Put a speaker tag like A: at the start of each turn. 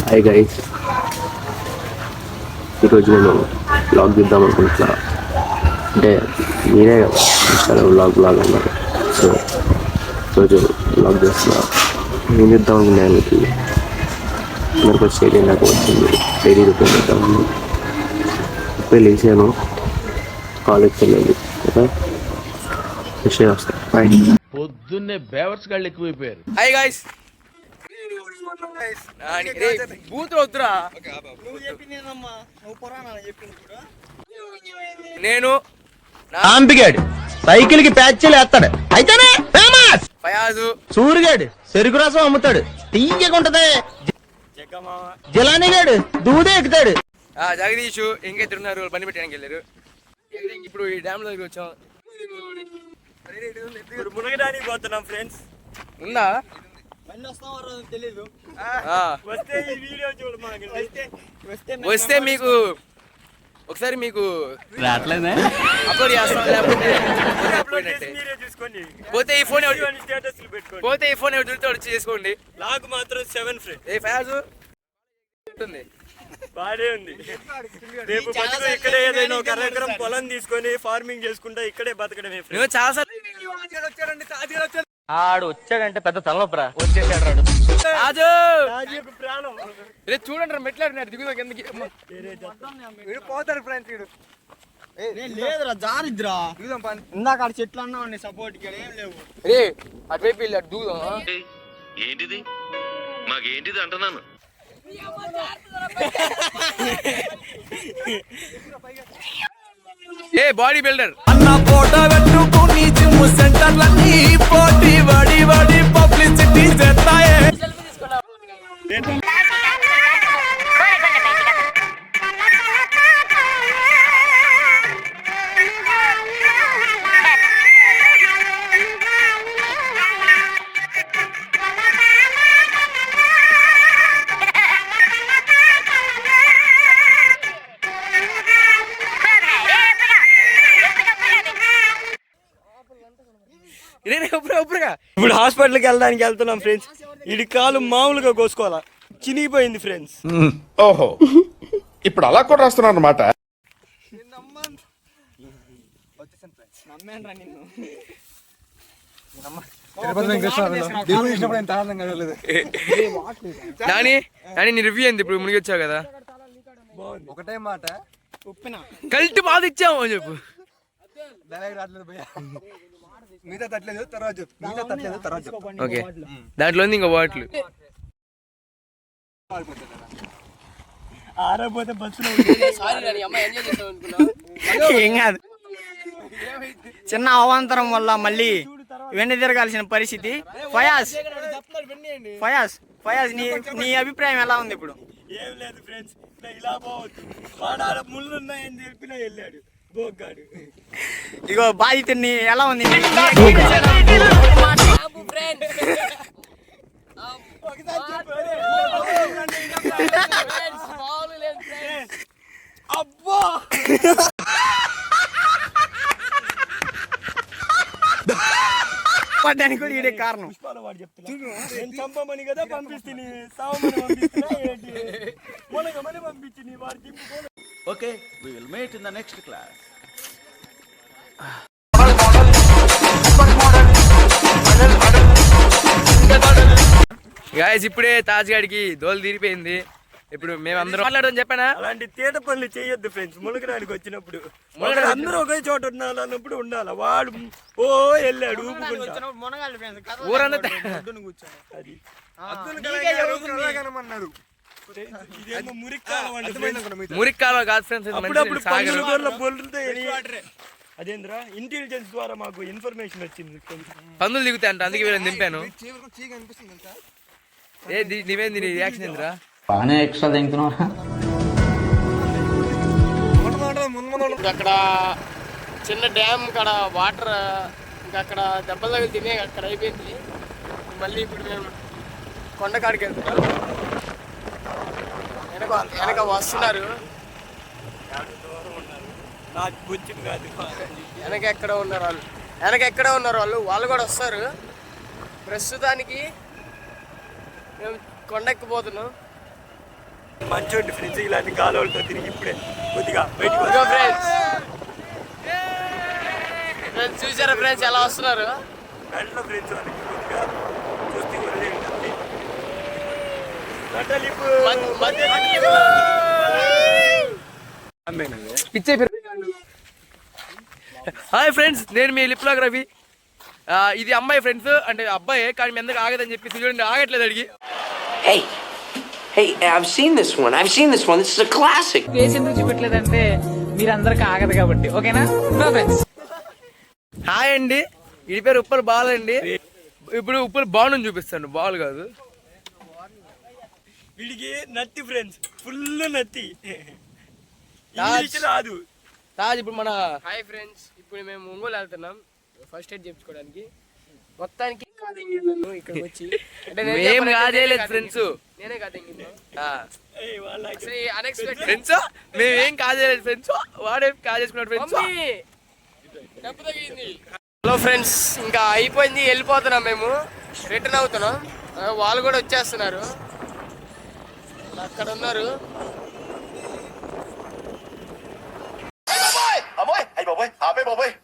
A: Hi guys, ఈరోజు నేను blog తీద్దాం అనుకుంటున్నా. అంటే మీరే కదా ఇన్స్టాలో బ్లాగ్ అన్నారు. సో ఈరోజు బ్లాగ్ చేస్తున్నా. ఏం చేద్దాం అనుకున్నాను, అందరికి వచ్చి డైలీ నాకు వచ్చింది. డైలీ రూపీస్ చేద్దాము. ఇప్పుడే లేచాను, కాలేజ్కి వెళ్ళాలి కదా, ఫ్రెష్ అయ్యి వస్తాను. బాయ్.
B: పొద్దున్నే బేవర్స్ గాళ్ళు ఎక్కువైపోయారు.
C: హాయ్ గాయ్స్, బూతులు వద్దురా. నేను
D: అంపిగాడు సైకిల్ కి ప్యాచ్లు వేస్తాడు, అయితేనే ఫేమస్.
C: ఫయాజు
D: సూరిగాడు చెరుకు రసం అమ్ముతాడు, తీయకుంటది. జిలానీగాడు దూదే ఎక్కుతాడు.
C: జగదీష్ ఇంకెత్తున్నారు, ఉన్నారు, పని పెట్టడానికి వెళ్ళారు. ఇప్పుడు ఈ డ్యామ్ దగ్గర వచ్చాం.
E: మునగడానికి పోతున్నాం ఫ్రెండ్స్.
C: ఉందా
E: తెలీదు.
C: వస్తే మీకు ఒకసారి మీకు అప్లోడ్ చేస్తాం, లేకపోతే పోతే ఈ ఫోన్ ఎవరు దొరికితే వచ్చి చేసుకోండి.
E: నాకు మాత్రం 7 ఫ్రెండ్.
C: ఏ ఫయాజు ఉంటుంది,
E: బానే ఉంది. రేపు ఇక్కడే ఏదైనా ఒక ఎకరం పొలం తీసుకొని ఫార్మింగ్ చేసుకుంటా ఇక్కడే బతకడమే.
C: నువ్వు చాలా
D: ఆడు వచ్చాడంటే పెద్ద తలనొప్పరా, వచ్చేసాడు
C: ప్రాణం. చూడండి మెట్లాడినాడు, దిగుదా కిందకి పోతారు ఫ్రెండ్స్.
F: లేదురా జారిద్రా, ఇందాక ఆడ చెట్లు అన్నా సపోర్ట్ ఏం లేవు.
C: రే అటువైపు వెళ్ళి అటు దూదాం.
B: ఏంటిది మాకేంటిది అంటున్నాను.
C: ఏ బాడీ బిల్డర్
G: అన్న ఫోటో పెట్టుకుని జిమ్ సెంటర్లన్నీ పోటీ వడి పబ్లిసిటీ చేస్తాయే.
E: ఇప్పుడు హాస్పిటల్కి వెళ్ళడానికి వెళ్తున్నాం ఫ్రెండ్స్. ఇది కాలు మామూలుగా కోసుకోవాలా, చినిగిపోయింది ఫ్రెండ్స్.
H: ఓహో, ఇప్పుడు అలా కూడా రాస్తున్నారు అన్నమాట.
C: నీ రివ్యూ ఏంది? ఇప్పుడు మునిగి వచ్చావు కదా,
F: ఒకటే మాట
C: కల్టి బాధ ఇచ్చాము అని చెప్పు.
F: మిగతా తట్టలేదు తర్వాత
C: ఓకే, దాంట్లో ఉంది ఇంకా బాటిల్.
E: ఆరపోతే బస్సులో
F: ఏం కాదు, చిన్న అవాంతరం వల్ల మళ్ళీ వెండి తిరగాల్సిన పరిస్థితి. ఫయాజ్ నీ అభిప్రాయం ఎలా ఉంది ఇప్పుడు?
E: ఏం లేదు ఫ్రెండ్స్, ఇలా పోవద్దు, వాడాల ముళ్ళు ఉన్నాయని చెప్పినా వెళ్ళాడు బోగ్గాడు.
F: ఇగో బాధితుడిని ఎలా ఉంది?
E: అబ్బా
F: పడ్డానికి కూడా ఇదే కారణం.
E: వాడు చెప్తున్నా, నేను చంపమని కదా పంపిస్తుంది, సావమని పంపిస్తున్నా ఏంటి, మొలగమని పంపించింది వాడు gym.
B: Okay, we will meet in the next class.
C: Guys ఇప్పుడే తాజ్ గాడికి దోలు తీరిపోయింది. ఇప్పుడు మేము అందరం మాట్లాడదని చెప్పానా,
E: అలాంటి తేట పనులు చేయొద్దు ఫ్రెండ్స్. మునగడానికి వచ్చినప్పుడు అందరూ ఒకే చోట ఉండాలన్నప్పుడు ఉండాలి. వాడు వెళ్ళాడు
C: ఊరంతా మురిక్కాలో కాదు ఫ్రెండ్స్.
E: అదేంద్రా, ఇంటెలిజెన్స్ ద్వారా మాకు ఇన్ఫర్మేషన్ వచ్చింది.
C: పందులు దిగుతాయి అంట, అందుకే వీళ్ళని దింపాను. నీవేంది నీ రియాక్షన్ ఏందిరా?
I: బాగానే ఎక్స్ట్రా తింటున్నారా?
F: అక్కడ చిన్న డ్యామ్ కాడ వాటర్ ఇంకా అక్కడ దెబ్బలు తగిలి తినే అక్కడ అయిపోయింది. మళ్ళీ ఇప్పుడు మేము కొండకాడికి వెళ్తున్నాం. వెనక వస్తున్నారు, వెనక ఎక్కడ ఉన్నారు వాళ్ళు కూడా వస్తారు. ప్రస్తుతానికి మేము కొండెక్కిపోతున్నాం.
E: మంచోండి ఫ్రెండ్స్, ఇలాంటి గాలోళ్ళతో తిరిగి ఇప్పుడే కొద్దిగా బయటకు
F: ఇదిగో ఫ్రెండ్స్, ఫ్రెండ్స్ చూసారా ఫ్రెండ్స్ ఎలా వస్తున్నారు?
E: దాంట్లో ఫ్రెండ్స్ వాళ్ళకి కొద్దిగా చూస్తే వదిలేయండి. నటలిపు
C: పిచ్చే హాయ్ ఫ్రెండ్స్, నేను మీ లిప్లాగ్ రవి. ఇది అమ్మాయి ఫ్రెండ్స్, అంటే అబ్బాయి కానీ మీ అందరికి ఆగదని చెప్పి చూడండి, ఆగట్లేదు అడిగి.
G: I've seen this one. This is a classic.
I: Face ఎందుకు చూపెట్టలేదంటే మీరందరికి ఆగదు కాబట్టి. ఓకేనా ఫ్రెండ్స్?
C: హాయ్ అండి, వీడి పేరు ఉప్పల్ బాల్ అండి. ఇప్పుడు ఉప్పల్ బాల్ చూపిస్తాను, బాల్ కాదు.
E: వీడికి నత్తి ఫ్రెండ్స్, ఫుల్ నత్తి, ఇంగ్లీష్ రాదు.
C: తాజ్ ఇప్పుడు మన
F: హాయ్ ఫ్రెండ్స్, ఇప్పుడు మేము ఒంగోలు వెళ్తున్నాం ఫస్ట్ ఎయిడ్ చేయించుకోవడానికి. మొత్తానికి నన్ను ఇక్కడికి వచ్చి అంటే
C: ఏం కాదేలేదు ఫ్రెండ్స్,
F: నేనే కాదండి
C: ఫ్రెండ్స్ మేమేం కాదేలేదు ఫ్రెండ్స్, వాడేం కాజేసుకున్నాడు ఫ్రెండ్స్.
F: డబ్బు తగ్గింది. హలో ఫ్రెండ్స్, ఇంకా అయిపోయింది, వెళ్ళిపోతున్నాం మేము, రిటర్న్ అవుతున్నాం. వాళ్ళు కూడా వచ్చేస్తున్నారు, అక్కడ ఉన్నారు.
H: అబ్బాయి